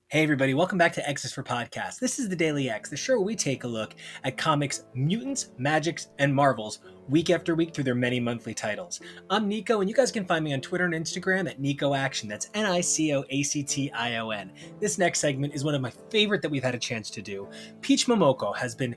Hey everybody, welcome back to X's4 Podcast. This is the Daily X, the show where we take a look at comics, mutants, magics, and marvels week after week through their many monthly titles. I'm Nico, and you guys can find me on Twitter and Instagram at NicoAction. That's NicoAction. This next segment is one of my favorite that we've had a chance to do. Peach Momoko has been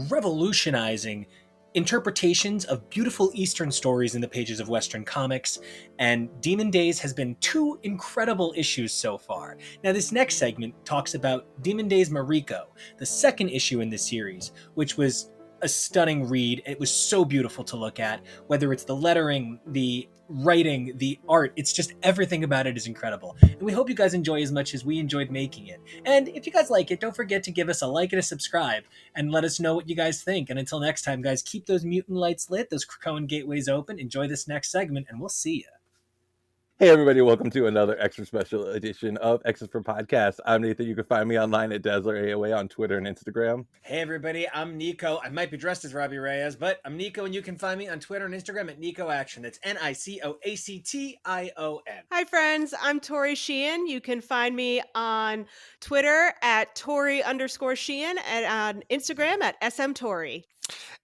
revolutionizing interpretations of beautiful Eastern stories in the pages of Western comics, and Demon Days has been 2 incredible issues so far. Now, this next segment talks about Demon Days Mariko, the second issue in the series, which was a stunning read. It was so beautiful to look at, whether it's the lettering, the writing, the art, it's just everything about it is incredible. And we hope you guys enjoy as much as we enjoyed making it. And if you guys like it, don't forget to give us a like and a subscribe and let us know what you guys think. And until next time, guys, keep those mutant lights lit, those Krakoan gateways open, enjoy this next segment, and we'll see you. Hey everybody, welcome to another extra special edition of X's4 Podcast. I'm Nathan. You can find me online at Dazzler AOA on Twitter and Instagram. Hey everybody, I'm Nico. I might be dressed as Robbie Reyes, but I'm Nico, and you can find me on Twitter and Instagram at NicoAction. That's NicoAction. Hi friends, I'm Tori Sheehan. You can find me on Twitter at Tori_Sheehan and on Instagram at SMTori.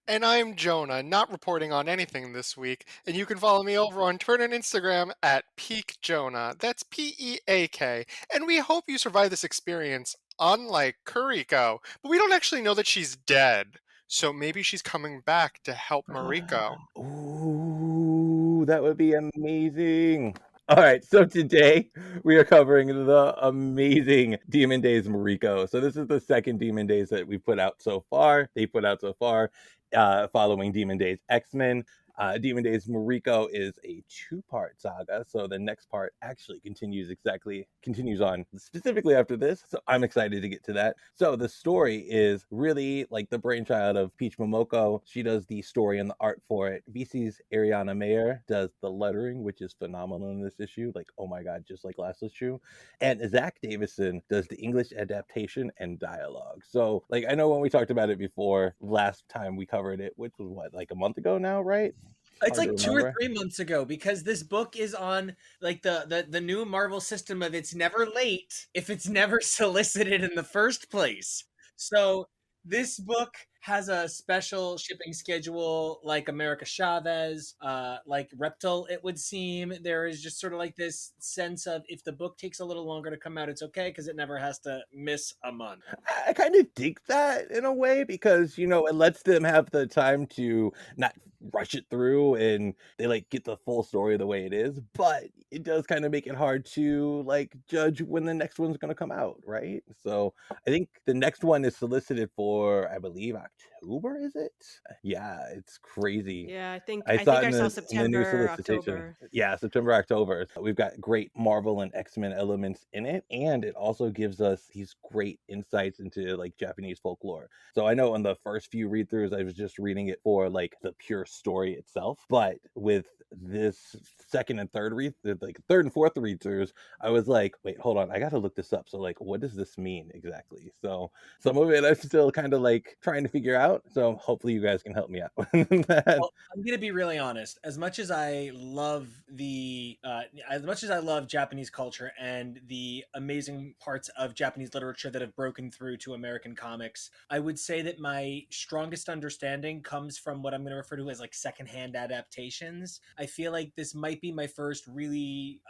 And I'm Jonah, not reporting on anything this week, and you can follow me over on Twitter and Instagram at PeakJonah. That's P-E-A-K. And we hope you survive this experience, unlike Kuriko. But we don't actually know that she's dead, so maybe she's coming back to help Mariko. Ooh, that would be amazing. All right, so today we are covering the amazing Demon Days Mariko. So this is the second Demon Days that we put out so far. Following Demon Days X-Men. Demon Days Mariko is a 2-part saga, so the next part actually continues on specifically after this, so I'm excited to get to that. So the story is really like the brainchild of Peach Momoko. She does the story and the art for it. VC's Ariana Mayer does the lettering, which is phenomenal in this issue, like oh my god, just like last issue. And Zach Davison does the English adaptation and dialogue. So like I know when we talked about it before, last time we covered it, which was what, like a month ago now, right? It's like 2 or 3 months ago, because this book is on like the new Marvel system of it's never late if it's never solicited in the first place. So this book has a special shipping schedule like America Chavez, like Reptile, it would seem. There is just sort of like this sense of if the book takes a little longer to come out, it's okay because it never has to miss a month. I kind of dig that in a way because, you know, it lets them have the time to not rush it through and they like get the full story the way it is, but it does kind of make it hard to like judge when the next one's going to come out, right? So I think the next one is solicited for, I believe, October, is it? Yeah, it's crazy. Yeah, I think I I saw saw in the new September, solicitation. October. Yeah, September, October. We've got great Marvel and X-Men elements in it, and it also gives us these great insights into like Japanese folklore. So I know on the first few read-throughs, I was just reading it for like the pure story itself, but with this second and third third and fourth read-throughs, I was like, wait, hold on, I gotta look this up. So like, what does this mean exactly? So some of it I'm still kind of like trying to figure out. So hopefully you guys can help me out. Well, I'm gonna be really honest. As much as I love Japanese culture and the amazing parts of Japanese literature that have broken through to American comics, I would say that my strongest understanding comes from what I'm going to refer to as like secondhand adaptations. I feel like this might be my first really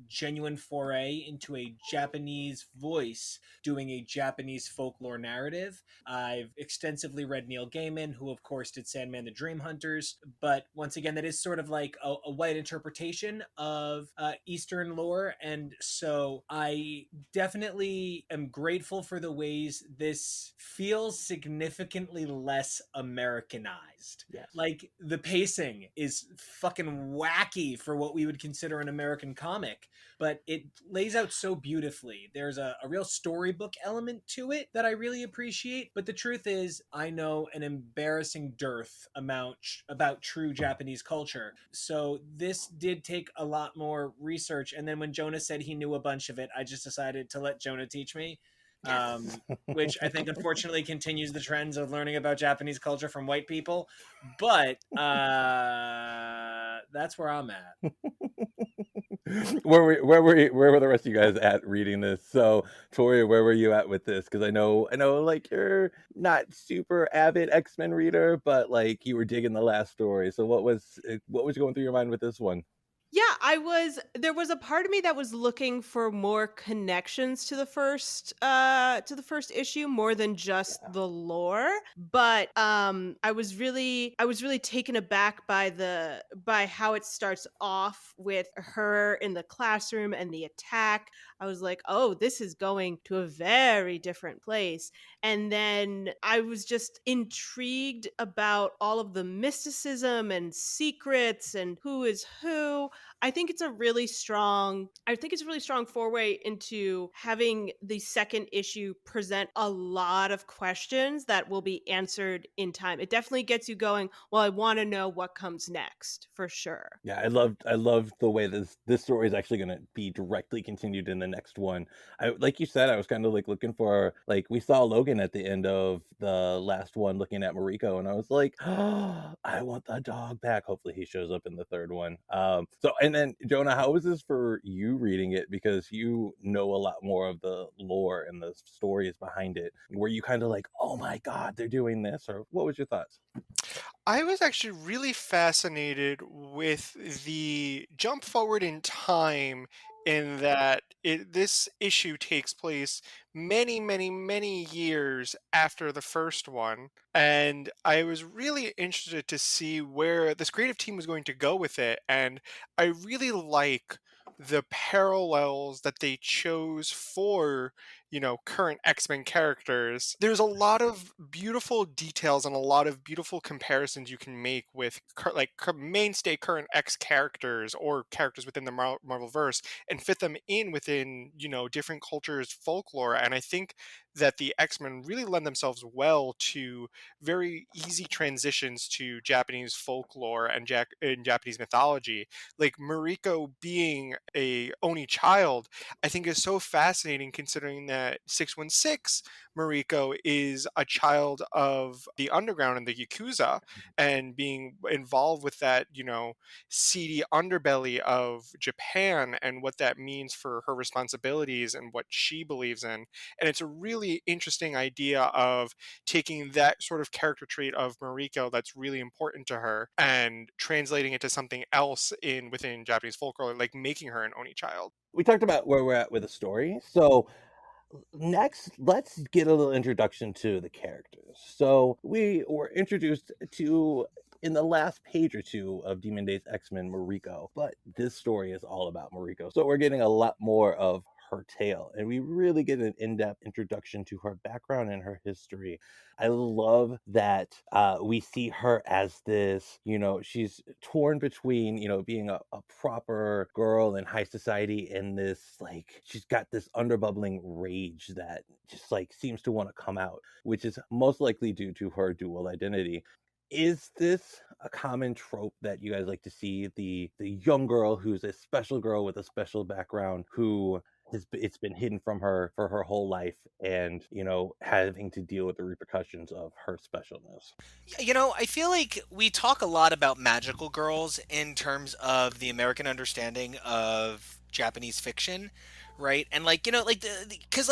genuine foray into a Japanese voice doing a Japanese folklore narrative. I've extensively read Neil Gaiman, who of course did Sandman the Dream Hunters, but once again, that is sort of like a white interpretation of Eastern lore, and so I definitely am grateful for the ways this feels significantly less Americanized. Yes. Like, the pacing is fucking wacky for what we would consider an American comic, but it lays out so beautifully. There's a real storybook element to it that I really appreciate, but the truth is, I know an embarrassing dearth amount about true Japanese culture. So this did take a lot more research, and then when Jonah said he knew a bunch of it, I just decided to let Jonah teach me. Which I think unfortunately continues the trends of learning about Japanese culture from white people. But That's where I'm at. Where were the rest of you guys at reading this? So, Tori, where were you at with this? Because I know, like you're not super avid X-Men reader, but like you were digging the last story. So, what was going through your mind with this one? Yeah, there was a part of me that was looking for more connections to the first issue more than just Yeah. the lore. But I was really taken aback by how it starts off with her in the classroom and the attack. I was like, "Oh, this is going to a very different place." And then I was just intrigued about all of the mysticism and secrets and who is who. I think it's a really strong foray into having the second issue present a lot of questions that will be answered in time. It definitely gets you going, well, I want to know what comes next for sure. Yeah, I loved the way this story is actually going to be directly continued in the next one. I like you said, I was kind of like looking for like we saw Logan at the end of the last one looking at Mariko, and I was like, oh, I want the dog back. Hopefully he shows up in the third one. So and then Jonah, how was this for you reading it because you know a lot more of the lore and the stories behind it? Were you kind of like, oh my god, they're doing this, or what was your thoughts? I was actually really fascinated with the jump forward in time in that this issue takes place many, many, many years after the first one. And I was really interested to see where this creative team was going to go with it. And I really like the parallels that they chose for current X-Men characters. There's a lot of beautiful details and a lot of beautiful comparisons you can make with mainstay current X characters or characters within the Marvel verse and fit them in within different cultures folklore. And I think that the X-Men really lend themselves well to very easy transitions to Japanese folklore and Japanese mythology. Like Mariko being a Oni child, I think is so fascinating considering that 616 Mariko is a child of the underground and the Yakuza, and being involved with that, seedy underbelly of Japan and what that means for her responsibilities and what she believes in. And it's a really interesting idea of taking that sort of character trait of Mariko that's really important to her and translating it to something else within Japanese folklore, like making her an Oni child. We talked about where we're at with the story. So next, let's get a little introduction to the characters. So we were introduced to in the last page or two of Demon Days X-Men Mariko, but this story is all about Mariko. So we're getting a lot more of her tale, and we really get an in-depth introduction to her background and her history. I love that we see her as this, she's torn between, being a proper girl in high society and this, like, she's got this underbubbling rage that just like seems to want to come out, which is most likely due to her dual identity. Is this a common trope that you guys like to see? The young girl who's a special girl with a special background who it's been hidden from her for her whole life, and having to deal with the repercussions of her specialness. I feel like we talk a lot about magical girls in terms of the American understanding of Japanese fiction, right? And like, like because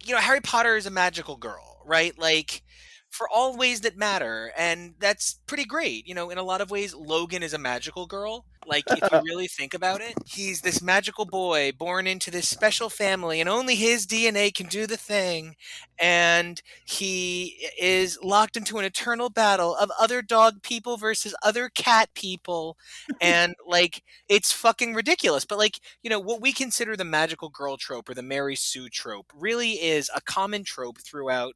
Harry Potter is a magical girl, right? Like for all ways that matter, and that's pretty great. In a lot of ways, Logan is a magical girl. Like if you really think about it, he's this magical boy born into this special family, and only his DNA can do the thing. And he is locked into an eternal battle of other dog people versus other cat people, and like it's fucking ridiculous. But like what we consider the magical girl trope or the Mary Sue trope really is a common trope throughout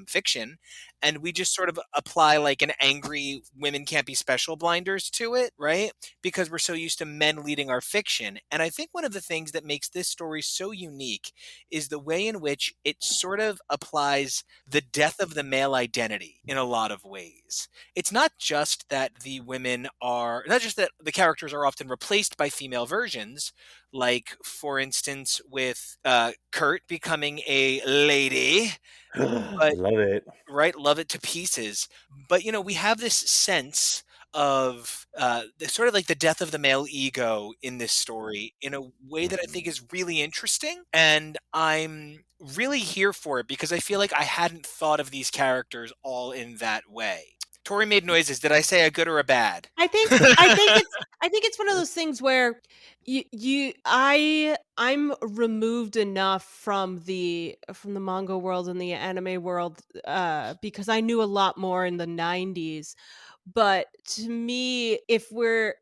fiction, and we just sort of apply like an angry women can't be special blinders to it, right? Because we're so used to men leading our fiction. And I think one of the things that makes this story so unique is the way in which it sort of applies the death of the male identity in a lot of ways. It's not just that not just that the characters are often replaced by female versions, like, for instance, with Kurt becoming a lady, but Love it. right, love it to pieces. But we have this sense of sort of like the death of the male ego in this story in a way that I think is really interesting. And I'm really here for it because I feel like I hadn't thought of these characters all in that way. Tori made noises. Did I say a good or a bad? I think it's one of those things where I'm removed enough from the manga world and the anime world because I knew a lot more in the 90s. But to me, if we're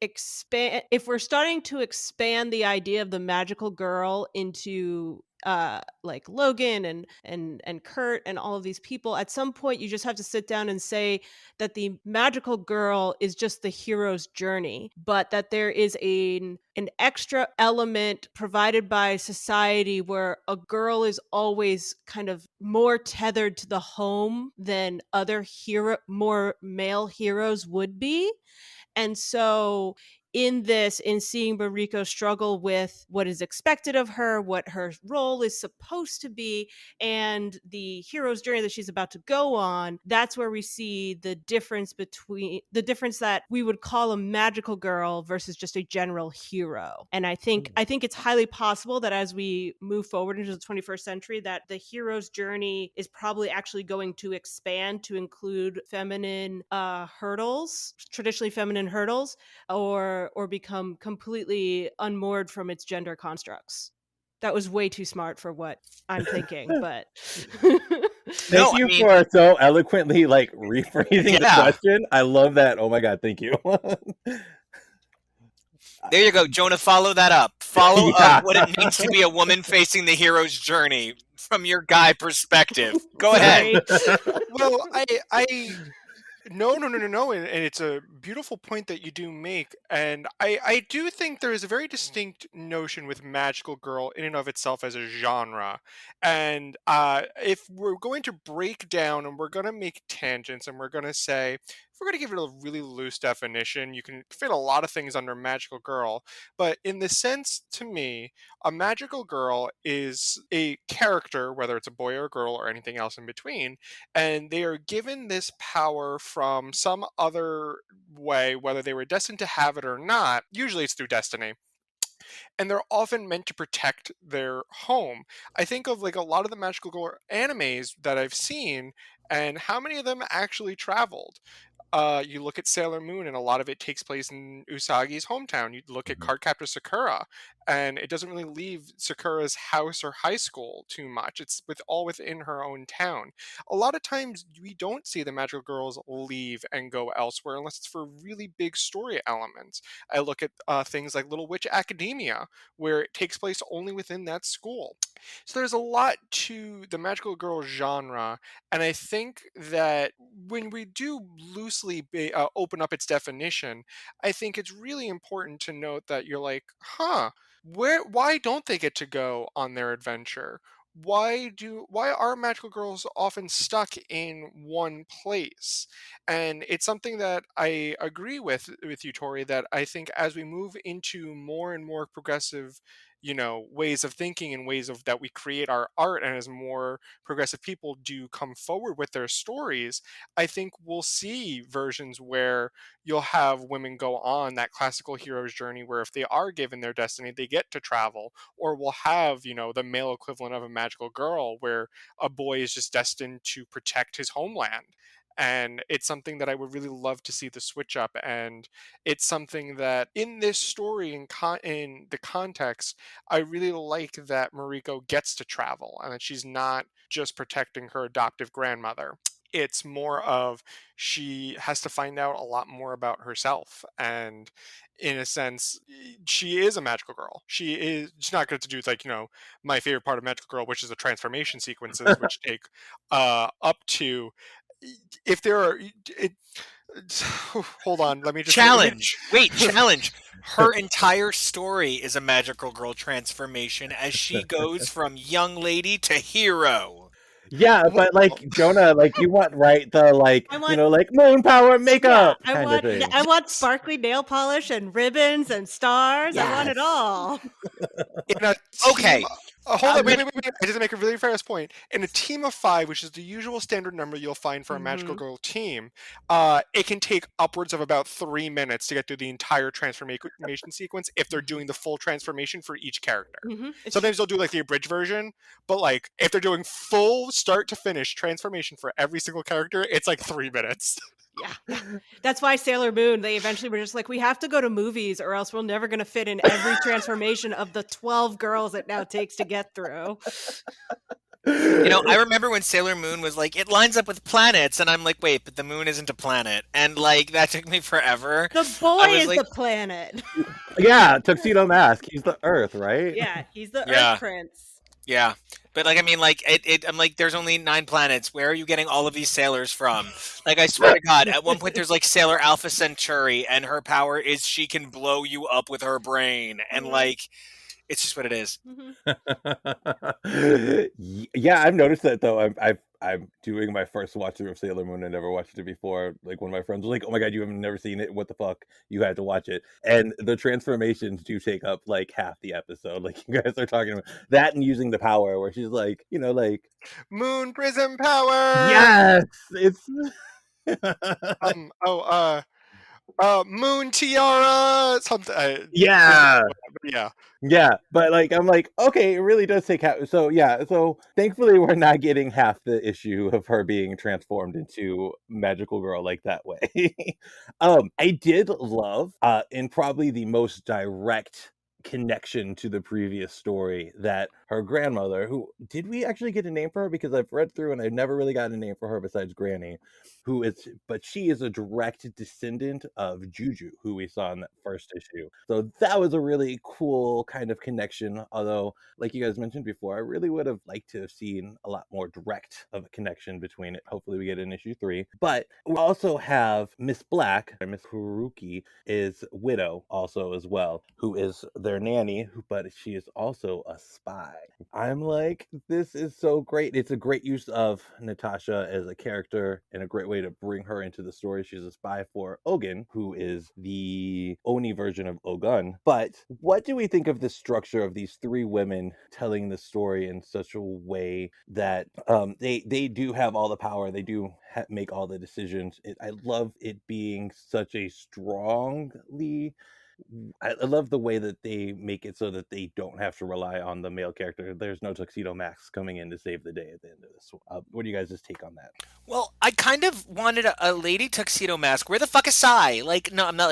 starting to expand the idea of the magical girl into like Logan and Kurt and all of these people, at some point you just have to sit down and say that the magical girl is just the hero's journey, but that there is an extra element provided by society where a girl is always kind of more tethered to the home than more male heroes would be. And so in seeing Mariko struggle with what is expected of her, what her role is supposed to be, and the hero's journey that she's about to go on, that's where we see the difference that we would call a magical girl versus just a general hero. And I think it's highly possible that as we move forward into the 21st century, that the hero's journey is probably actually going to expand to include feminine hurdles, traditionally feminine hurdles, or become completely unmoored from its gender constructs. That was way too smart for what I'm thinking, but Thank you for so eloquently like rephrasing the question. I love that. Oh my god, thank you. There you go, Jonah. Follow that up. Follow up what it means to be a woman facing the hero's journey from your guy perspective. Go ahead. Well, No, and it's a beautiful point that you do make, and I do think there is a very distinct notion with magical girl in and of itself as a genre, and if we're going to break down and we're going to make tangents and we're going to say, if we're going to give it a really loose definition, you can fit a lot of things under magical girl, but in the sense, to me, a magical girl is a character, whether it's a boy or a girl or anything else in between, and they are given this power from some other way, whether they were destined to have it or not. Usually it's through destiny. And they're often meant to protect their home. I think of like a lot of the magical girl animes that I've seen, and how many of them actually traveled. You look at Sailor Moon, and a lot of it takes place in Usagi's hometown. You look at Cardcaptor Sakura, and it doesn't really leave Sakura's house or high school too much. It's all within her own town. A lot of times, we don't see the magical girls leave and go elsewhere unless it's for really big story elements. I look at things like Little Witch Academia, where it takes place only within that school. So there's a lot to the magical girl genre, and I think that when we do loosely open up its definition, I think it's really important to note that you're like, why don't they get to go on their adventure? Why are magical girls often stuck in one place? And it's something that I agree with you, Tori, that I think as we move into more and more progressive, ways of thinking and ways of that we create our art, and as more progressive people do come forward with their stories, I think we'll see versions where you'll have women go on that classical hero's journey, where if they are given their destiny, they get to travel. Or we'll have, the male equivalent of a magical girl, where a boy is just destined to protect his homeland. And it's something that I would really love to see the switch up. And it's something that in this story, in the context, I really like that Mariko gets to travel and that she's not just protecting her adoptive grandmother. It's more of she has to find out a lot more about herself. And in a sense, she is a magical girl. She's not going to do like, my favorite part of Magical Girl, which is the transformation sequences, which take up to, if there are hold on, let me just challenge. Her entire story is a magical girl transformation as she goes from young lady to hero. Yeah, but like Jonah, like you want the like moon power makeup. Yeah, I want sparkly nail polish and ribbons and stars. Yes. I want it all. In a Okay. Hold I'm on, wait, gonna- wait, wait, wait. I just make a really fast point. In a team of 5, which is the usual standard number you'll find for a magical Mhm. girl team, it can take upwards of about 3 minutes to get through the entire transformation sequence if they're doing the full transformation for each character. It's Sometimes they'll do like the abridged version, but like if they're doing full start to finish transformation for every single character, it's like 3 minutes. yeah. That's why Sailor Moon, they eventually were just like, we have to go to movies or else we're never going to fit in every transformation of the 12 girls it now takes to get through. You know, I remember when Sailor Moon was like, it lines up with planets, and I'm like, wait, but the moon isn't a planet, and like that took me forever. The boy I was is like, the planet. Yeah, Tuxedo Mask. He's the Earth, right? Yeah, he's the Yeah. Earth Prince. yeah, but like, I mean, like, I'm like, there's only 9 planets. Where are you getting all of these sailors from? Like, I swear to God, at one point there's like Sailor Alpha Centauri, and her power is she can blow you up with her brain, and like, it's just what it is. Yeah, I've noticed that though. I'm doing my first watch through of Sailor Moon. I never watched it before. Like one of my friends was like, "Oh my god, you have never seen it? What the fuck? You had to watch it." And the transformations do take up like half the episode. Like you guys are talking about that and using the power, where she's like, like Moon prism power. yes, it's Moon tiara. Something. yeah. Yeah. Yeah, but like I'm like, okay, it really does take half. So yeah, so thankfully we're not getting half the issue of her being transformed into magical girl like that way. I did love in probably the most direct connection to the previous story that her grandmother, who did we actually get a name for her? Because I've read through and I've never really got a name for her besides Granny, but she is a direct descendant of Juju, who we saw in that first issue. So that was a really cool kind of connection. Although, like you guys mentioned before, I really would have liked to have seen a lot more direct of a connection between it. Hopefully we get in issue 3. But we also have Miss Black, or Miss Haruki, is Widow also as well, who is their nanny, but she is also a spy. I'm like, this is so great. It's a great use of Natasha as a character and a great way to bring her into the story. She's a spy for Ogun, who is the Oni version of Ogun. But what do we think of the structure of these 3 women telling the story in such a way that they do have all the power, they do make all the decisions? I love it being such a strongly I love the way that they make it so that they don't have to rely on the male character. There's no Tuxedo Max coming in to save the day at the end of this. What do you guys' take on that? Well, I kind of wanted a lady tuxedo mask. Where the fuck is Sai? Like, no, I'm not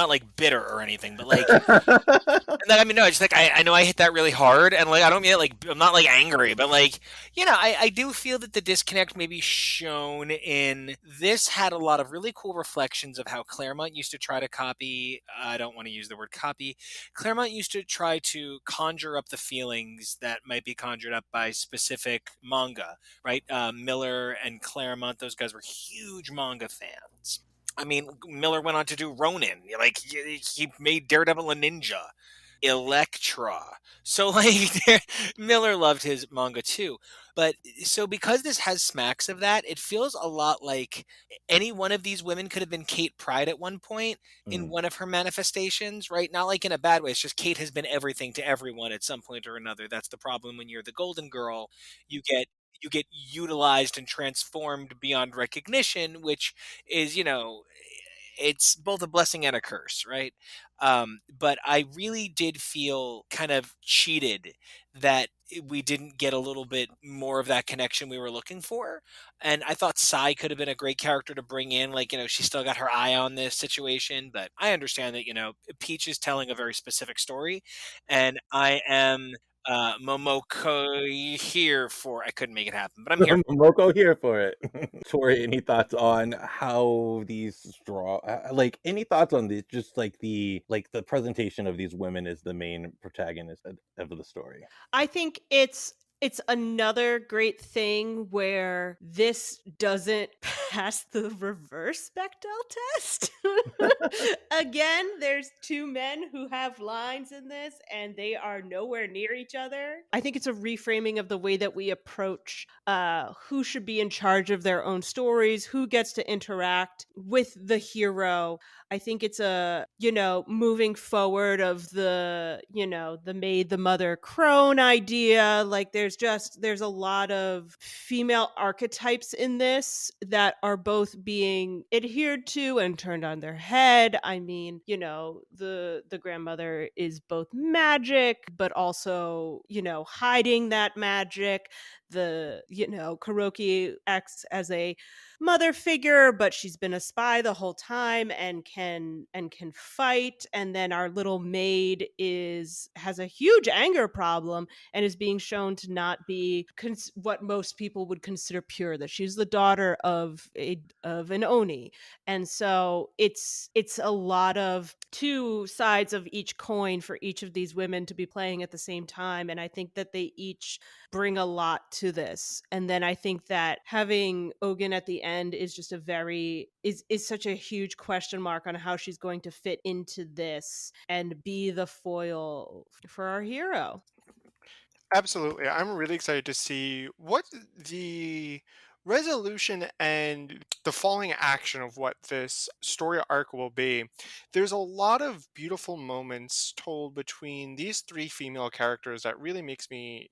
like bitter or anything, but like, and then, I mean, no, it's just like I know I hit that really hard, and like I don't mean it like I'm not like angry, but like I do feel that the disconnect may be shown in this had a lot of really cool reflections of how Claremont used to try to copy. I don't want to use the word copy. Claremont used to try to conjure up the feelings that might be conjured up by specific manga, right? Miller and Claremont, those guys were huge manga fans. I mean, Miller went on to do Ronin. Like he made Daredevil a ninja. Elektra. So like Miller loved his manga too. But so because this has smacks of that, it feels a lot like any one of these women could have been Kate Pride at one point in one of her manifestations, right? Not like in a bad way. It's just Kate has been everything to everyone at some point or another. That's the problem when you're the golden girl. You get utilized and transformed beyond recognition, which is, it's both a blessing and a curse, right? But I really did feel kind of cheated that we didn't get a little bit more of that connection we were looking for. And I thought Sai could have been a great character to bring in. Like, she still got her eye on this situation, but I understand that, Peach is telling a very specific story. And I am Momoko here for, I couldn't make it happen, but I'm here. Moko here for it. Tori, any thoughts on how these like any thoughts on the just like the presentation of these women as the main protagonist of the story? I think it's It's another great thing where this doesn't pass the reverse Bechdel test. Again, there's two men who have lines in this and they are nowhere near each other. I think it's a reframing of the way that we approach who should be in charge of their own stories, who gets to interact with the hero. I think it's a, moving forward of the, the maid, the mother crone idea. Like there's a lot of female archetypes in this that are both being adhered to and turned on their head. I mean, the grandmother is both magic, but also, hiding that magic. The, Kuroki acts as a mother figure, but she's been a spy the whole time and can fight. And then our little maid has a huge anger problem and is being shown to not be what most people would consider pure, that she's the daughter of an oni. And so it's a lot of two sides of each coin for each of these women to be playing at the same time, and I think that they each bring a lot to this. And then I think that having Ogun at the end is just is such a huge question mark on how she's going to fit into this and be the foil for our hero. Absolutely. I'm really excited to see what the resolution and the falling action of what this story arc will be. There's a lot of beautiful moments told between these three female characters that really makes me,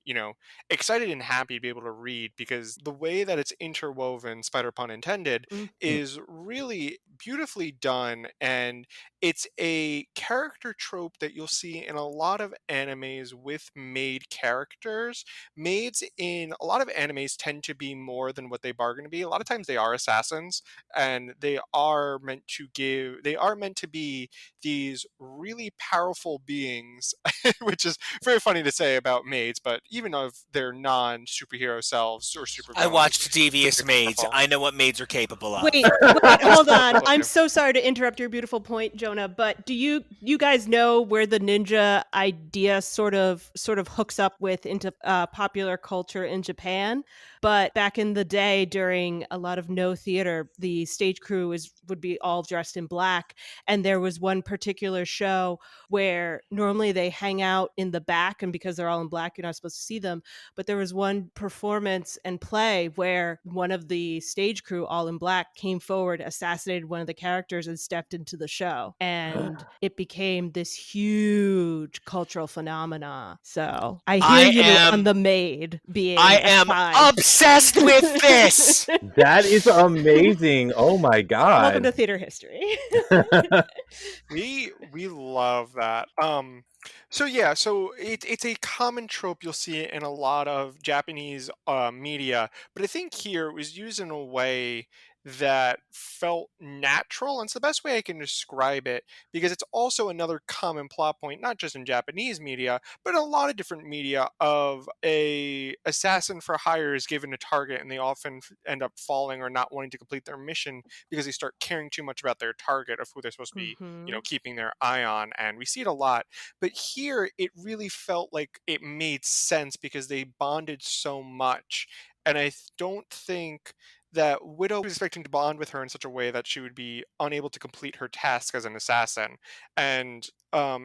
excited and happy to be able to read, because the way that it's interwoven, spider pun intended, Mm. is really beautifully done. And it's a character trope that you'll see in a lot of animes with maid characters. Maids in a lot of animes tend to be more than what they bargain to be. A lot of times they are assassins, and they are meant to be these really powerful beings, which is very funny to say about maids, but even of their non-superhero selves or I supervillains, watched they're Devious very Maids. powerful. I know what maids are capable of. Wait, hold on. Absolutely. I'm so sorry to interrupt your beautiful point, Jonah, but do you guys know where the ninja idea sort of hooks up with into popular culture in Japan? But back in the day, during a lot of no theater, the stage crew would be all dressed in black, and there was one particular show where normally they hang out in the back, and because they're all in black, you're not supposed to see them. But there was one performance and play where one of the stage crew, all in black, came forward, assassinated one of the characters, and stepped into the show. And it became this huge cultural phenomena. So I hear you on the maid being I a am spy. obsessed with this. That is amazing. Oh my Welcome to god. theater history. We love that. So it's a common trope you'll see in a lot of Japanese media, but I think here it was used in a way that felt natural, and it's the best way I can describe it, because it's also another common plot point, not just in Japanese media, but in a lot of different media, of a assassin for hire is given a target, and they often end up falling or not wanting to complete their mission because they start caring too much about their target of who they're supposed to be, keeping their eye on. And we see it a lot. But here, it really felt like it made sense because they bonded so much. And don't think that Widow was expecting to bond with her in such a way that she would be unable to complete her task as an assassin. And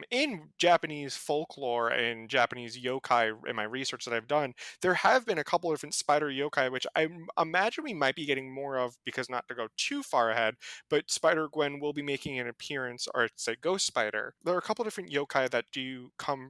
in Japanese folklore and Japanese yokai, in my research that I've done, there have been a couple of different spider yokai, which I imagine we might be getting more of, because not to go too far ahead, but Spider Gwen will be making an appearance, or it's a ghost spider. There are a couple different yokai that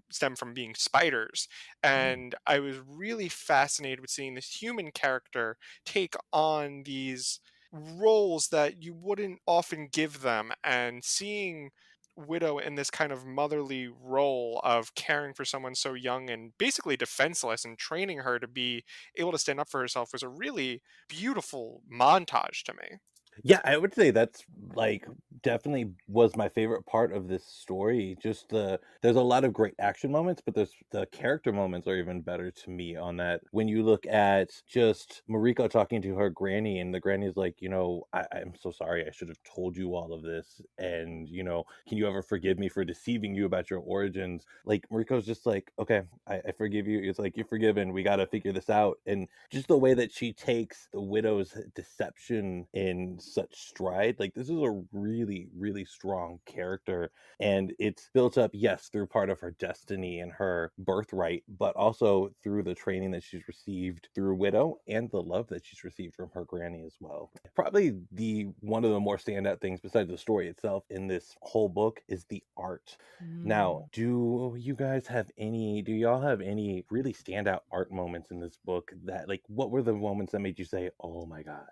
stem from being spiders, and I was really fascinated with seeing this human character take on these roles that you wouldn't often give them, and seeing Widow in this kind of motherly role of caring for someone so young and basically defenseless, and training her to be able to stand up for herself, was a really beautiful montage to me. Yeah, I would say that's like definitely was my favorite part of this story. Just there's a lot of great action moments, but there's the character moments are even better to me on that. When you look at just Mariko talking to her granny, and the granny's like, I'm so sorry, I should have told you all of this. And, can you ever forgive me for deceiving you about your origins? Like Mariko's just like, okay, I forgive you. It's like, you're forgiven. We gotta figure this out. And just the way that she takes the widow's deception in such stride, like this is a really, really strong character, and it's built up, yes, through part of her destiny and her birthright, but also through the training that she's received through Widow and the love that she's received from her granny as well. Probably the one of the more standout things besides the story itself in this whole book is the art. Now, do y'all have any really standout art moments in this book that, like, what were the moments that made you say, oh my God?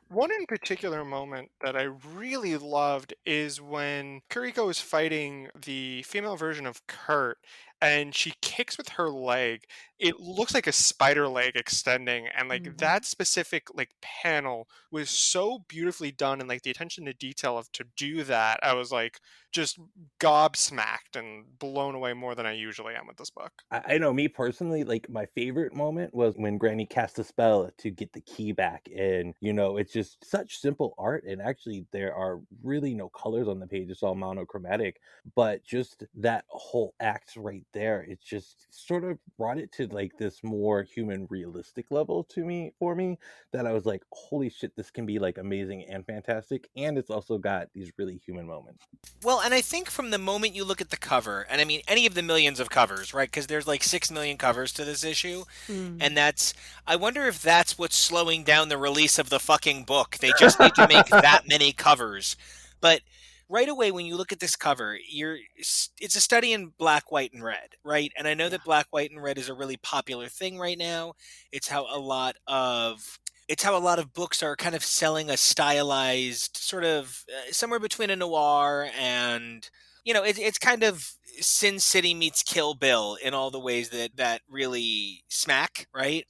One in particular moment that I really loved is when Kuriko is fighting the female version of Kurt and she kicks with her leg. It looks like a spider leg extending, and like Mhm. that specific like panel was so beautifully done, and like the attention to detail of to do that, I was like just gobsmacked and blown away more than I usually am with this book. I know me personally, like my favorite moment was when Granny cast a spell to get the key back. And, it's just such simple art. And actually, there are really no colors on the page. It's all monochromatic. But just that whole act right there, it just sort of brought it to like this more human realistic level for me, that I was like, holy shit, this can be like amazing and fantastic. And it's also got these really human moments. Well, and I think from the moment you look at the cover, and I mean any of the millions of covers, right? Because there's like 6 million covers to this issue, Mm. and I wonder if that's what's slowing down the release of the fucking book. They just need to make that many covers. But right away, when you look at this cover, it's a study in black, white, and red, right? And I know Yeah. that black, white, and red is a really popular thing right now. It's how a lot of it's how a lot of books are kind of selling a stylized sort of somewhere between a noir and it's kind of Sin City meets Kill Bill in all the ways that really smack, right?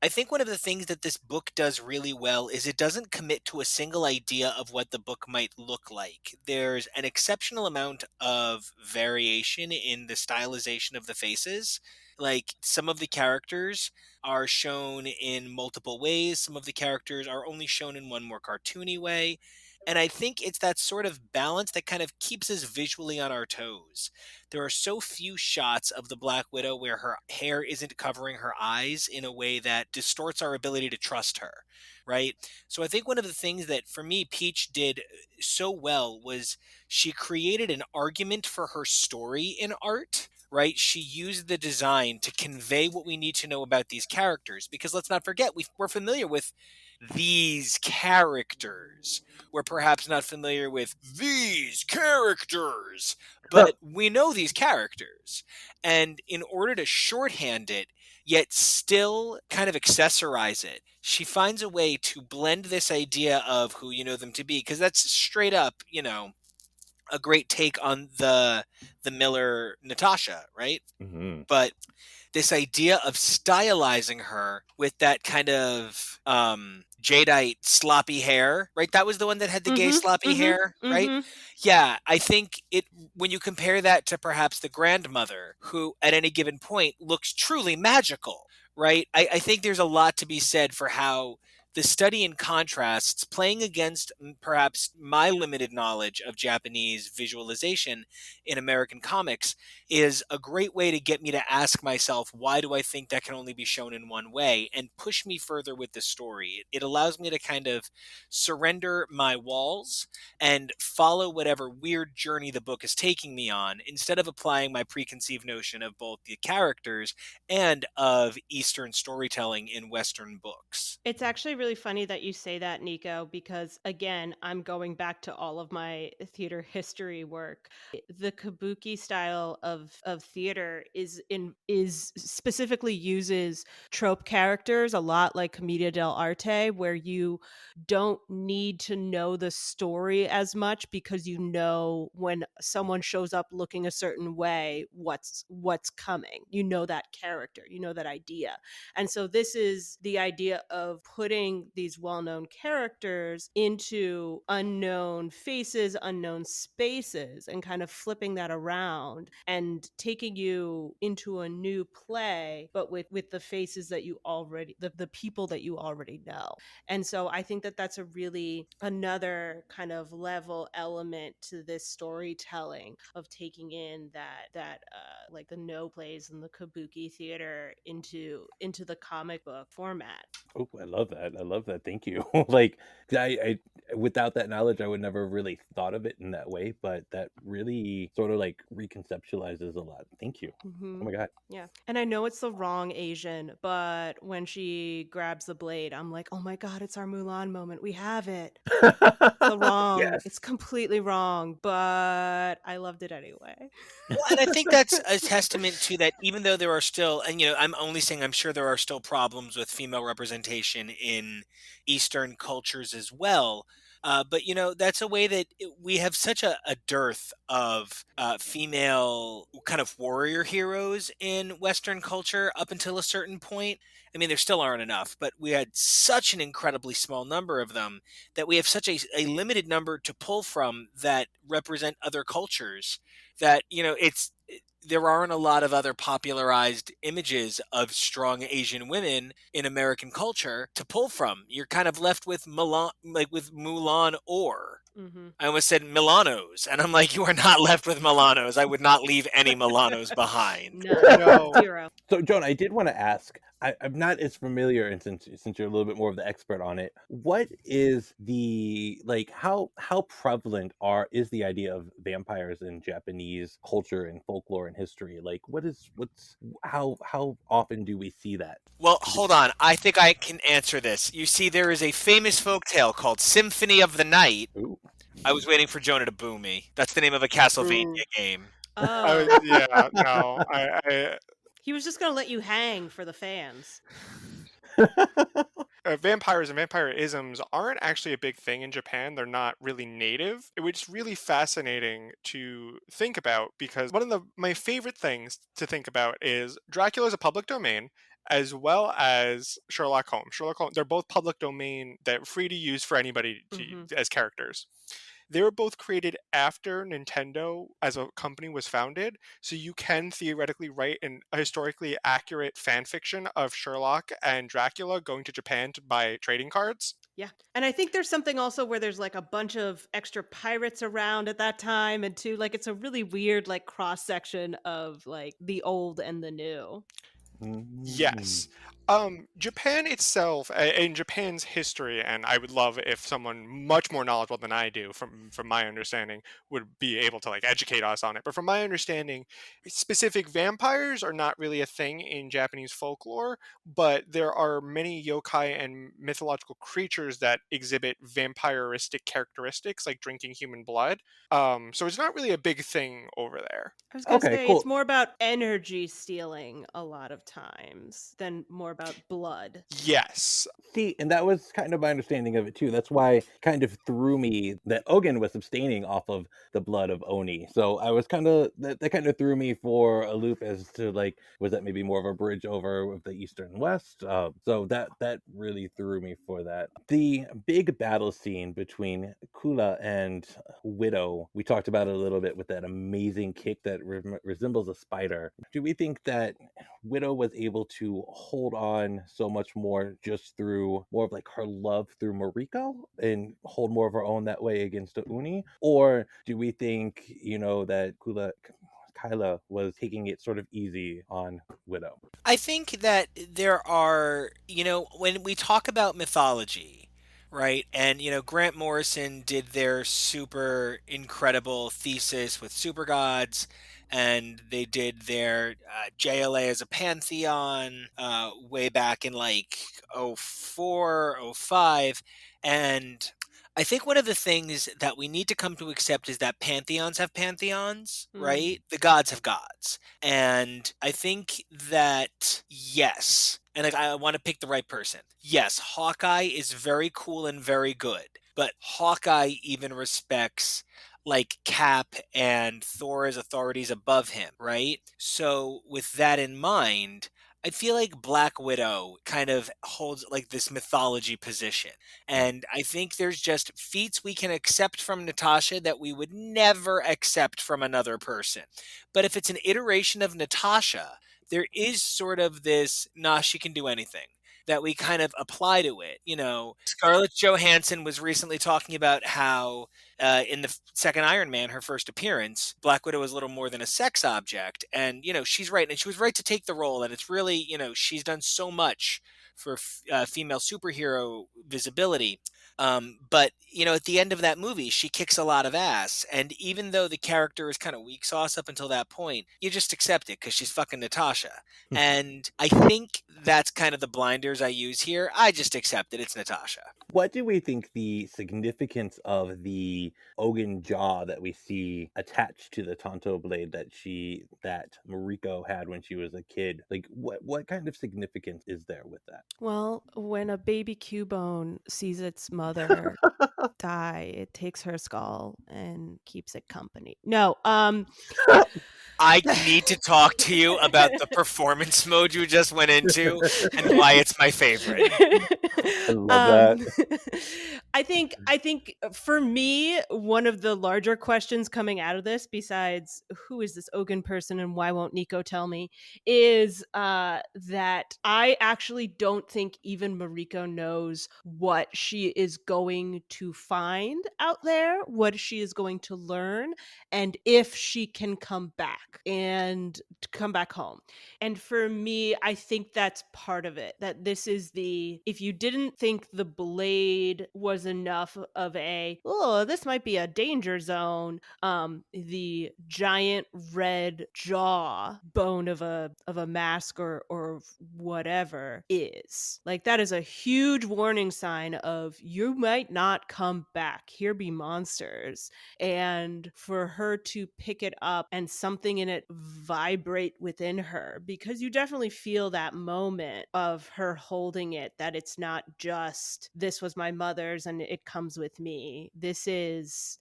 I think one of the things that this book does really well is it doesn't commit to a single idea of what the book might look like. There's an exceptional amount of variation in the stylization of the faces. Like some of the characters are shown in multiple ways, some of the characters are only shown in one more cartoony way. And I think it's that sort of balance that kind of keeps us visually on our toes. There are so few shots of the Black Widow where her hair isn't covering her eyes in a way that distorts our ability to trust her, right? So I think one of the things that for me Peach did so well was she created an argument for her story in art. Right, she used the design to convey what we need to know about these characters. Because let's not forget, we're familiar with these characters. We're perhaps not familiar with these characters, but we know these characters. And in order to shorthand it, yet still kind of accessorize it, she finds a way to blend this idea of who you know them to be, because that's straight up, a great take on the Miller Natasha, right? Hmm. But this idea of stylizing her with that kind of jadeite sloppy hair, right? That was the one that had the gay Mhm. sloppy Mhm. hair, right? Mhm. Yeah, I think it when you compare that to perhaps the grandmother, who at any given point looks truly magical, right? I think there's a lot to be said for how the study in contrasts, playing against perhaps my limited knowledge of Japanese visualization in American comics, is a great way to get me to ask myself, why do I think that can only be shown in one way, and push me further with the story. It allows me to kind of surrender my walls and follow whatever weird journey the book is taking me on, instead of applying my preconceived notion of both the characters and of Eastern storytelling in Western books. It's actually really funny that you say that, Nico, because again, I'm going back to all of my theater history work. The kabuki style of theater is specifically uses trope characters a lot, like commedia dell'arte, where you don't need to know the story as much, because you know when someone shows up looking a certain way, what's coming. You know that character, you know that idea. And so this is the idea of putting putting these well-known characters into unknown faces, unknown spaces, and kind of flipping that around and taking you into a new play, but with the faces that you already, the people that you already know. And so I think that that's a really another kind of level element to this storytelling of taking in that like the no plays and the kabuki theater into the comic book format. Oh, I love that. I love that. Thank you. Like, I without that knowledge, I would never really thought of it in that way, but that really sort of like reconceptualizes a lot. Thank you. Oh my God. Yeah. And I know it's the wrong Asian, but when she grabs the blade, I'm like, oh my God, it's our Mulan moment. We have it. So wrong. Yes. It's completely wrong, but I loved it anyway. Well, and I think that's a testament to that, even though there are still, and I'm only saying I'm sure there are still problems with female representation in Eastern cultures as well. But that's a way that we have such a dearth of female kind of warrior heroes in Western culture up until a certain point. I mean, there still aren't enough, but we had such an incredibly small number of them that we have such a limited number to pull from that represent other cultures that there aren't a lot of other popularized images of strong Asian women in American culture to pull from. You're kind of left with Mulan, like with Mulan or. I almost said Milanos, and I'm like, you are not left with Milanos. I would not leave any Milanos behind. No. Zero. So, Joan, I did want to ask. I'm not as familiar, and since you're a little bit more of the expert on it, what is the like? How prevalent is the idea of vampires in Japanese culture and folklore and history? Like, how often do we see that? Well, hold on. I think I can answer this. You see, there is a famous folktale called Symphony of the Night. Ooh. I was waiting for Jonah to boo me. That's the name of a Castlevania game. Oh, Yeah, no. he was just gonna let you hang for the fans. Vampires and vampirisms aren't actually a big thing in Japan. They're not really native. It's really fascinating to think about because one of my favorite things to think about is Dracula is a public domain as well as Sherlock Holmes. Sherlock Holmes, they're both public domain that are free to use for anybody as characters. They were both created after Nintendo as a company was founded, so you can theoretically write a historically accurate fan fiction of Sherlock and Dracula going to Japan to buy trading cards. Yeah. And I think there's something also where there's like a bunch of extra pirates around at that time, and too, like, it's a really weird like cross section of like the old and the new. Yes. Japan itself, in Japan's history, and I would love if someone much more knowledgeable than I do, from my understanding, would be able to like educate us on it. But from my understanding, specific vampires are not really a thing in Japanese folklore, but there are many yokai and mythological creatures that exhibit vampiristic characteristics, like drinking human blood. So it's not really a big thing over there. I was gonna Okay, say cool. it's more about energy stealing a lot of times than more about blood. Yes. See, and that was kind of my understanding of it too. That's why it kind of threw me that Ogun was abstaining off of the blood of Oni. So I was kind of that kind of threw me for a loop as to like, was that maybe more of a bridge over with the East and West? So that really threw me for that. The big battle scene between Kula and Widow, we talked about it a little bit with that amazing kick that resembles a spider. Do we think that Widow was able to hold on so much more just through more of like her love through Mariko and hold more of her own that way against the Uni? Or do we think, that Kyla was taking it sort of easy on Widow? I think that there are, when we talk about mythology, right? And, Grant Morrison did their super incredible thesis with super gods, and they did their JLA as a pantheon way back in like '04, '05. And I think one of the things that we need to come to accept is that pantheons have pantheons, right? The gods have gods. And I think that, yes, and like, I want to pick the right person. Yes, Hawkeye is very cool and very good, but Hawkeye even respects like Cap and Thor as authorities above him, right? So with that in mind, I feel like Black Widow kind of holds like this mythology position. And I think there's just feats we can accept from Natasha that we would never accept from another person. But if it's an iteration of Natasha, there is sort of this, nah, she can do anything that we kind of apply to it. Scarlett Johansson was recently talking about how in the second Iron Man, her first appearance, Black Widow was a little more than a sex object. And, she's right. And she was right to take the role. And it's really, she's done so much for female superhero visibility. But, at the end of that movie, she kicks a lot of ass. And even though the character is kind of weak sauce up until that point, you just accept it because she's fucking Natasha. And I think that's kind of the blinders I use here. I just accept it. It's Natasha. What do we think the significance of the Ogun jaw that we see attached to the Tonto blade that Mariko had when she was a kid? Like, what kind of significance is there with that? Well, when a baby Cubone sees its mother die, it takes her skull and keeps it company. No, I need to talk to you about the performance mode you just went into and why it's my favorite. I love that. I think for me, one of the larger questions coming out of this, besides who is this Ogun person and why won't Nico tell me, is that I actually don't think even Mariko knows what she is going to find out there, what she is going to learn, and if she can come back and come back home. And for me, I think that's part of it. That this is if you didn't think the blade was enough of this might be a danger zone, the giant red jaw bone of a mask or whatever is. Like, that is a huge warning sign of you might not come back. Here be monsters. And for her to pick it up and something in it vibrate within her, because you definitely feel that moment of her holding it, that it's not just this was my mother's and it comes with me. This is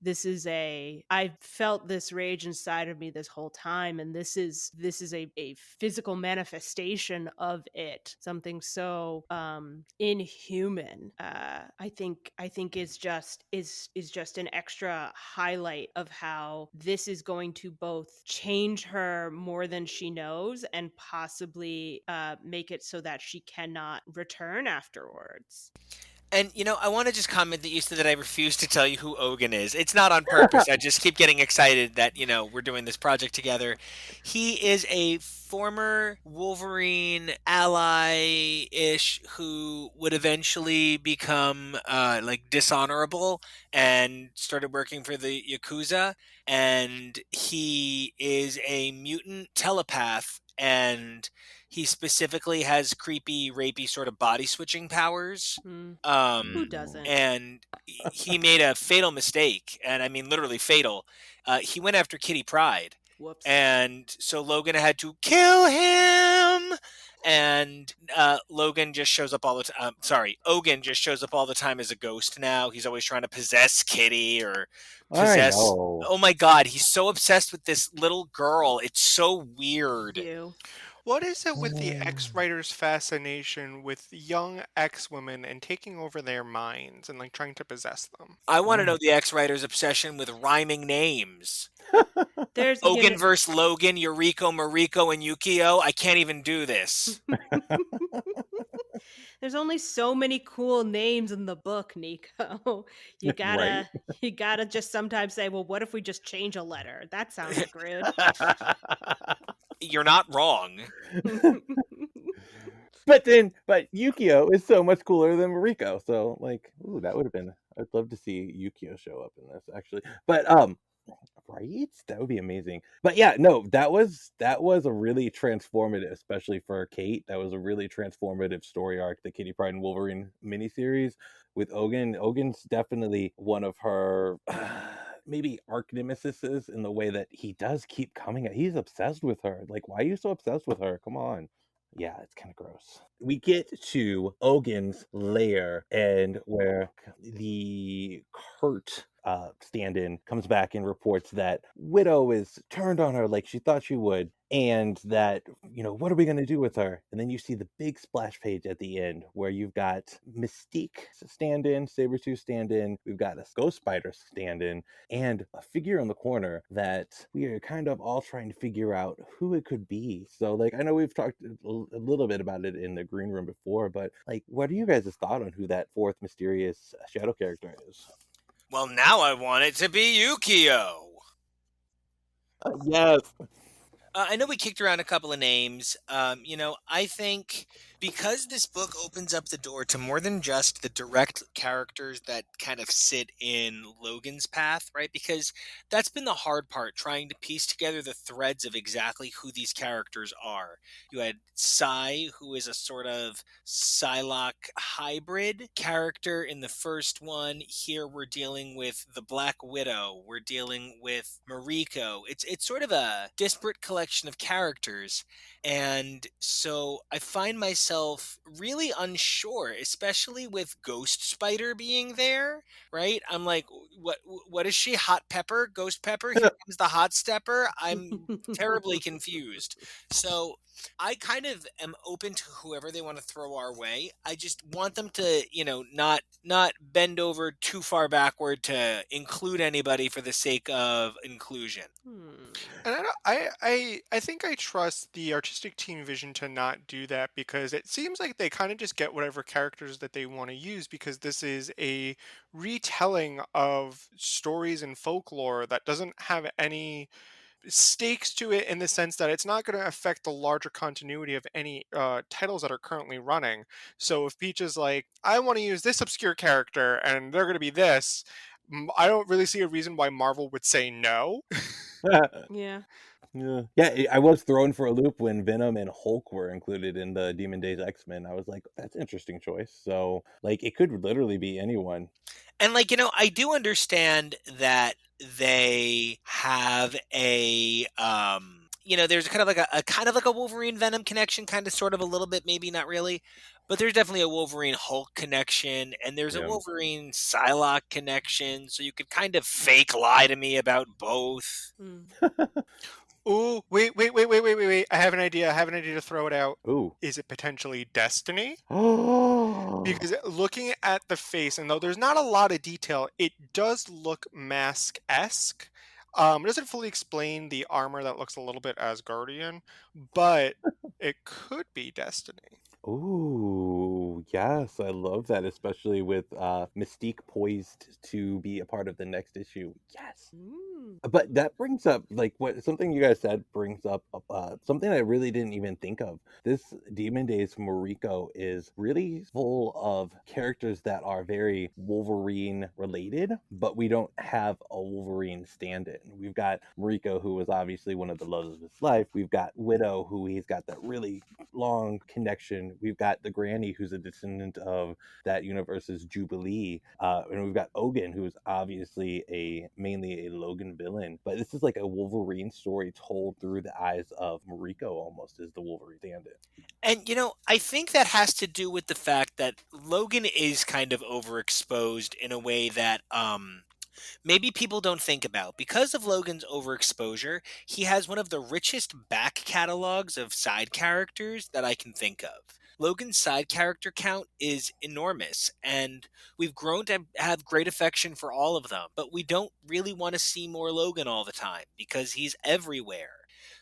I felt this rage inside of me this whole time, and this is a physical manifestation of it, something so inhuman. I think is just an extra highlight of how this is going to both change her more than she knows and possibly make it so that she cannot return afterwards. And, I want to just comment that you said that I refuse to tell you who Ogun is. It's not on purpose. I just keep getting excited that, we're doing this project together. He is a former Wolverine ally-ish who would eventually become, dishonorable and started working for the Yakuza. And he is a mutant telepath, and he specifically has creepy, rapey sort of body switching powers. Who doesn't? And he made a fatal mistake, and I mean literally fatal. He went after Kitty Pryde. Whoops. And so Logan had to kill him. And Logan just shows up all the time. Ogun just shows up all the time as a ghost now. He's always trying to possess Kitty or possess. Oh my God, he's so obsessed with this little girl. It's so weird. You. What is it with the X-writers' fascination with young X-women and taking over their minds and like trying to possess them? I want to know the X-writers' obsession with rhyming names. There's Ogun versus Logan, Yuriko, Mariko, and Yukio. I can't even do this. There's only so many cool names in the book, Nico. You gotta just sometimes say, well, what if we just change a letter? That sounds rude. You're not wrong. But Yukio is so much cooler than Mariko. So that would have been. I'd love to see Yukio show up in this actually. But right, that would be amazing. But yeah, no, that was a really transformative, especially for Kate. That was a really transformative story arc, the Kitty Pryde and Wolverine miniseries with Ogun. Ogun's definitely one of her. Maybe arc nemesises in the way that he does keep coming at. He's obsessed with her. Like, why are you so obsessed with her? Come on. Yeah, it's kind of gross. We get to Ogun's lair and where the Kurt stand-in comes back and reports that Widow is turned on her like she thought she would, and that, what are we going to do with her? And then you see the big splash page at the end where you've got Mystique stand-in, Sabretooth stand-in, we've got a Ghost Spider stand-in, and a figure in the corner that we are kind of all trying to figure out who it could be. So, like, I know we've talked a little bit about it in the green room before, but, like, what are you guys' thought on who that fourth mysterious shadow character is? Well, now I want it to be Yukio. Yes. I know we kicked around a couple of names. I think because this book opens up the door to more than just the direct characters that kind of sit in Logan's path, right? Because that's been the hard part, trying to piece together the threads of exactly who these characters are. You had Psy, who is a sort of Psylocke hybrid character in the first one. Here we're dealing with the Black Widow. We're dealing with Mariko. It's sort of a disparate collection of characters, and so I find myself really unsure, especially with Ghost Spider being there, right? I'm like, what is she? Hot Pepper? Ghost Pepper? Here comes the Hot Stepper? I'm terribly confused. So I kind of am open to whoever they want to throw our way. I just want them to, not bend over too far backward to include anybody for the sake of inclusion. And I think I trust the artistic team vision to not do that, because it seems like they kind of just get whatever characters that they want to use, because this is a retelling of stories and folklore that doesn't have any stakes to it, in the sense that it's not going to affect the larger continuity of any titles that are currently running. So if Peach is like, I want to use this obscure character and they're going to be this, I don't really see a reason why Marvel would say no. Yeah. Yeah, I was thrown for a loop when Venom and Hulk were included in the Demon Days X-Men. I was like, that's an interesting choice. So, like, it could literally be anyone. And I do understand that they have there's kind of like a kind of like a Wolverine Venom connection, kind of sort of a little bit, maybe not really. But there's definitely a Wolverine Hulk connection, and there's a Yeah. Wolverine Psylocke connection, so you could kind of fake lie to me about both. Oh, wait. I have an idea. To throw it out. Ooh. Is it potentially Destiny? Oh. Because looking at the face, and though there's not a lot of detail, it does look mask-esque. It doesn't fully explain the armor that looks a little bit Asgardian, but it could be Destiny. Ooh, yes, I love that, especially with Mystique poised to be a part of the next issue. Yes. But that brings up, like, what something you guys said brings up something I really didn't even think of. This Demon Days Mariko is really full of characters that are very Wolverine related, but we don't have a Wolverine stand-in. We've got Mariko, who was obviously one of the loves of his life. We've got Widow, who he's got that really long connection. We've got the Granny, who's a descendant of that universe's Jubilee, and we've got Ogun, who's obviously mainly a Logan villain. But this is like a Wolverine story told through the eyes of Mariko, almost, as the Wolverine stand-in. And I think that has to do with the fact that Logan is kind of overexposed in a way that maybe people don't think about. Because of Logan's overexposure, he has one of the richest back catalogs of side characters that I can think of. Logan's side character count is enormous, and we've grown to have great affection for all of them, but we don't really want to see more Logan all the time because he's everywhere.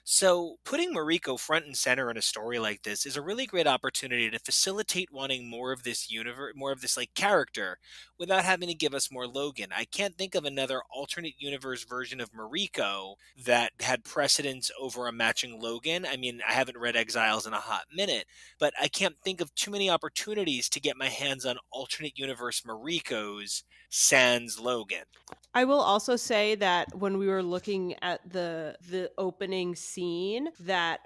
So, putting Mariko front and center in a story like this is a really great opportunity to facilitate wanting more of this universe, more of this like character, without having to give us more Logan. I can't think of another alternate universe version of Mariko that had precedence over a matching Logan. I mean, I haven't read Exiles in a hot minute, but I can't think of too many opportunities to get my hands on alternate universe Marikos sans Logan. I will also say that when we were looking at the opening scene that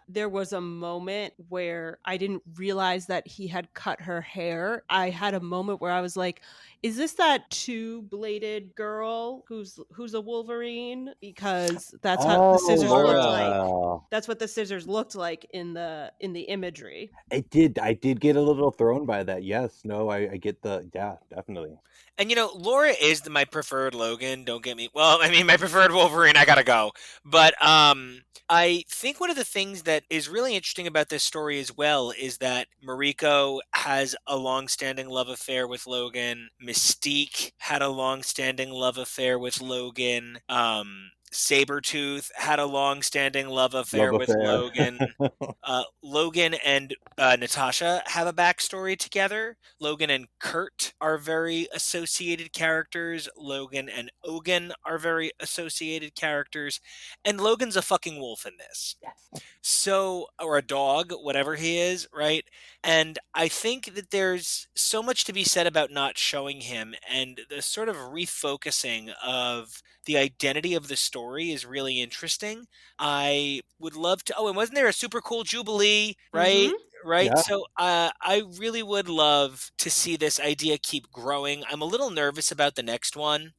there was a moment where I didn't realize that he had cut her hair. I had a moment where I was like, is this that two-bladed girl who's a Wolverine? Because that's how the Oh, scissors looked like. Laura. That's what the scissors looked like in the imagery. I did get a little thrown by that. Yes, no, I get the, yeah, definitely. And Laura is my preferred Logan. Don't get me. Well, I mean, my preferred Wolverine. I gotta go. But I think one of the things that is really interesting about this story as well is that Mariko has a long-standing love affair with Logan. Mystique had a long-standing love affair with Logan. Sabretooth had a long-standing love affair Love with affair. Logan. Logan and Natasha have a backstory together. Logan and Kurt are very associated characters. Logan and Ogun are very associated characters. And Logan's a fucking wolf in this. Yes. So, or a dog, whatever he is, right? And I think that there's so much to be said about not showing him, and the sort of refocusing of the identity of the story is really interesting. I would love to. Oh, and wasn't there a super cool Jubilee, right? Mhm. Right. Yeah. So I really would love to see this idea keep growing. I'm a little nervous about the next one.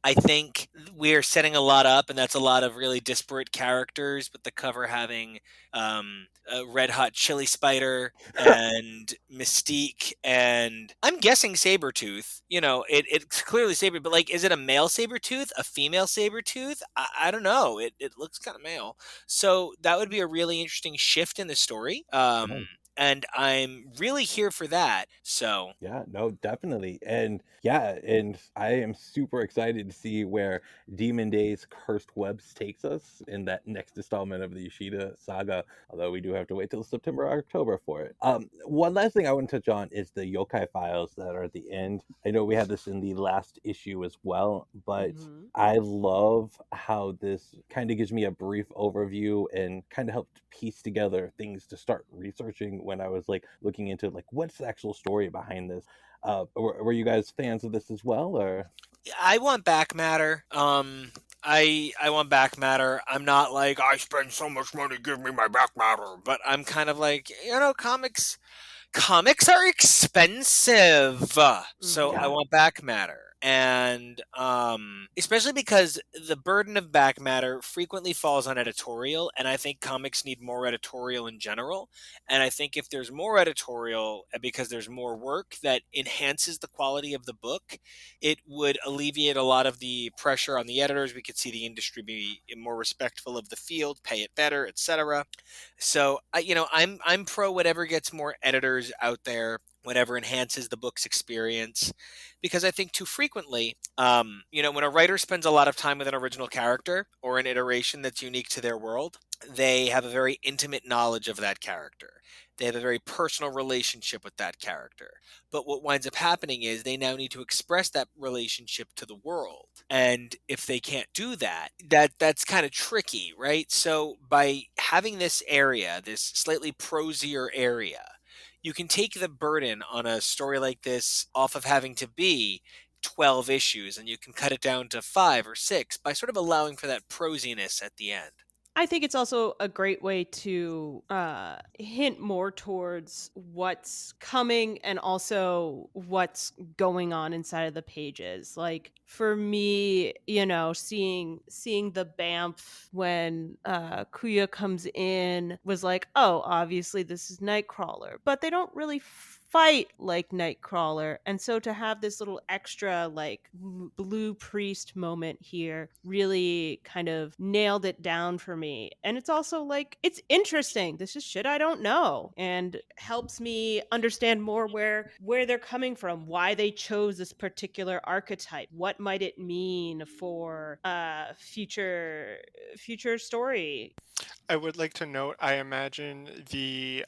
I think we're setting a lot up, and that's a lot of really disparate characters, with the cover having a Red Hot Chili Spider and Mystique, and I'm guessing Sabretooth. It's clearly Saber, but like, is it a male Sabretooth, a female Sabretooth? I don't know. It looks kind of male. So that would be a really interesting shift in the story. Yeah. And I'm really here for that. So Yeah, no, definitely. And yeah, and I am super excited to see where Demon Days Cursed Webs takes us in that next installment of the Yoshida saga, although we do have to wait till September or October for it. One last thing I want to touch on is the yokai files that are at the end. I know we had this in the last issue as well, but Mhm. I love how this kind of gives me a brief overview and kind of helped piece together things to start researching when I was like looking into like what's the actual story behind this. Were you guys fans of this as well, or? I want back matter. I want back matter. I'm not like, I spend so much money, give me my back matter. But I'm kind of like, comics are expensive. So I Mhm. want back matter. And especially because the burden of back matter frequently falls on editorial, and I think comics need more editorial in general. And I think if there's more editorial, because there's more work that enhances the quality of the book, it would alleviate a lot of the pressure on the editors. We could see the industry be more respectful of the field, pay it better, etc. So I'm pro whatever gets more editors out there, whatever enhances the book's experience, because I think too frequently, when a writer spends a lot of time with an original character or an iteration that's unique to their world, they have a very intimate knowledge of that character. They have a very personal relationship with that character. But what winds up happening is they now need to express that relationship to the world. And if they can't do that, that's kind of tricky, right? So by having this area, this slightly prosier area, you can take the burden on a story like this off of having to be 12 issues, and you can cut it down to 5 or 6 by sort of allowing for that prosiness at the end. I think it's also a great way to hint more towards what's coming and also what's going on inside of the pages. Like for me, seeing the Bamf when Kuya comes in was like, oh, obviously this is Nightcrawler, but they don't really fight like Nightcrawler. And so to have this little extra like blue priest moment here really kind of nailed it down for me. And it's also like, it's interesting. This is shit I don't know, and helps me understand more where they're coming from, why they chose this particular archetype, what might it mean for future story. I would like to note, I imagine the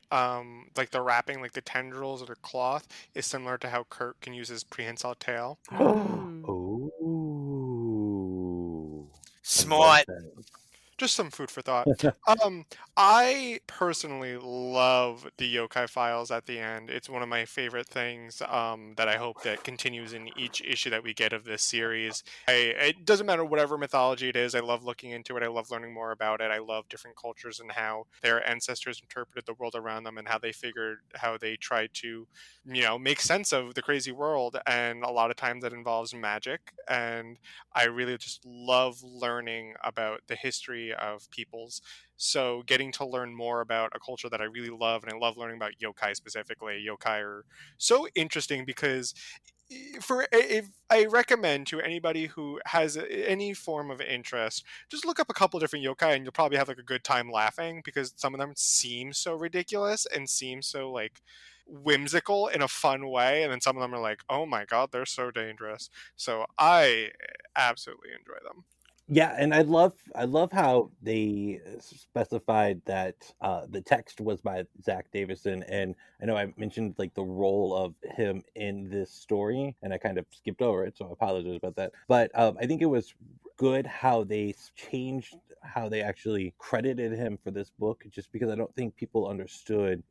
like the wrapping, like the tendrils or the cloth, is similar to how Kurt can use his prehensile tail. Mm. Oh, I love Smart. that. Just some food for thought. I personally love the yokai files at the end. It's one of my favorite things that I hope that continues in each issue that we get of this series. It doesn't matter whatever mythology it is. I love looking into it. I love learning more about it. I love different cultures and how their ancestors interpreted the world around them and how they tried to, make sense of the crazy world. And a lot of times that involves magic. And I really just love learning about the history of peoples. So getting to learn more about a culture that I really love, and I love learning about yokai specifically. Yokai are so interesting because if I recommend to anybody who has any form of interest, just look up a couple different yokai and you'll probably have like a good time laughing because some of them seem so ridiculous and seem so like whimsical in a fun way, and then some of them are like, oh my god, they're so dangerous. So I absolutely enjoy them. Yeah, and I love how they specified that the text was by Zach Davison, and I know I mentioned like the role of him in this story, and I kind of skipped over it, so I apologize about that. But I think it was good how they changed how they actually credited him for this book, just because I don't think people understood,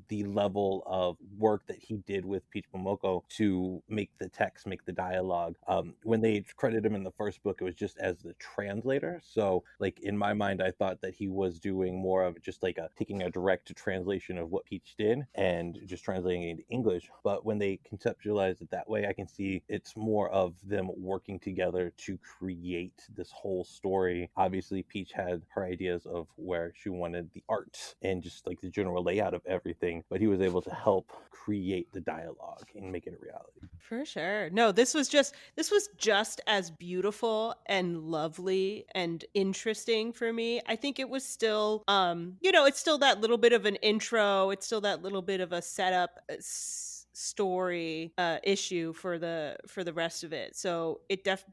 the level of work that he did with Peach Momoko to make the text, make the dialogue. When they credited him in the first book, it was just as the translator. So, like in my mind, I thought that he was doing more of just like taking a direct translation of what Peach did and just translating it into English. But when they conceptualize it that way, I can see it's more of them working together to create this whole story. Obviously, Peach had her ideas of where she wanted the art and just like the general layout of everything, but he was able to help create the dialogue and make it a reality. For sure. No, this was just as beautiful and lovely and interesting for me. I think it was still it's still that little bit of an intro, it's still that little bit of a setup story issue for the rest of it. So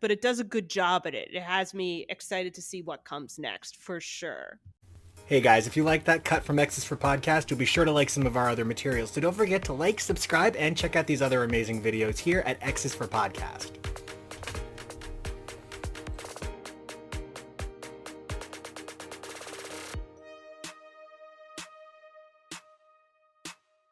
but it does a good job at it. It has me excited to see what comes next for sure. Hey guys, if you like that cut from X's4 Podcast, you'll be sure to like some of our other materials. So don't forget to like, subscribe, and check out these other amazing videos here at X's4 Podcast.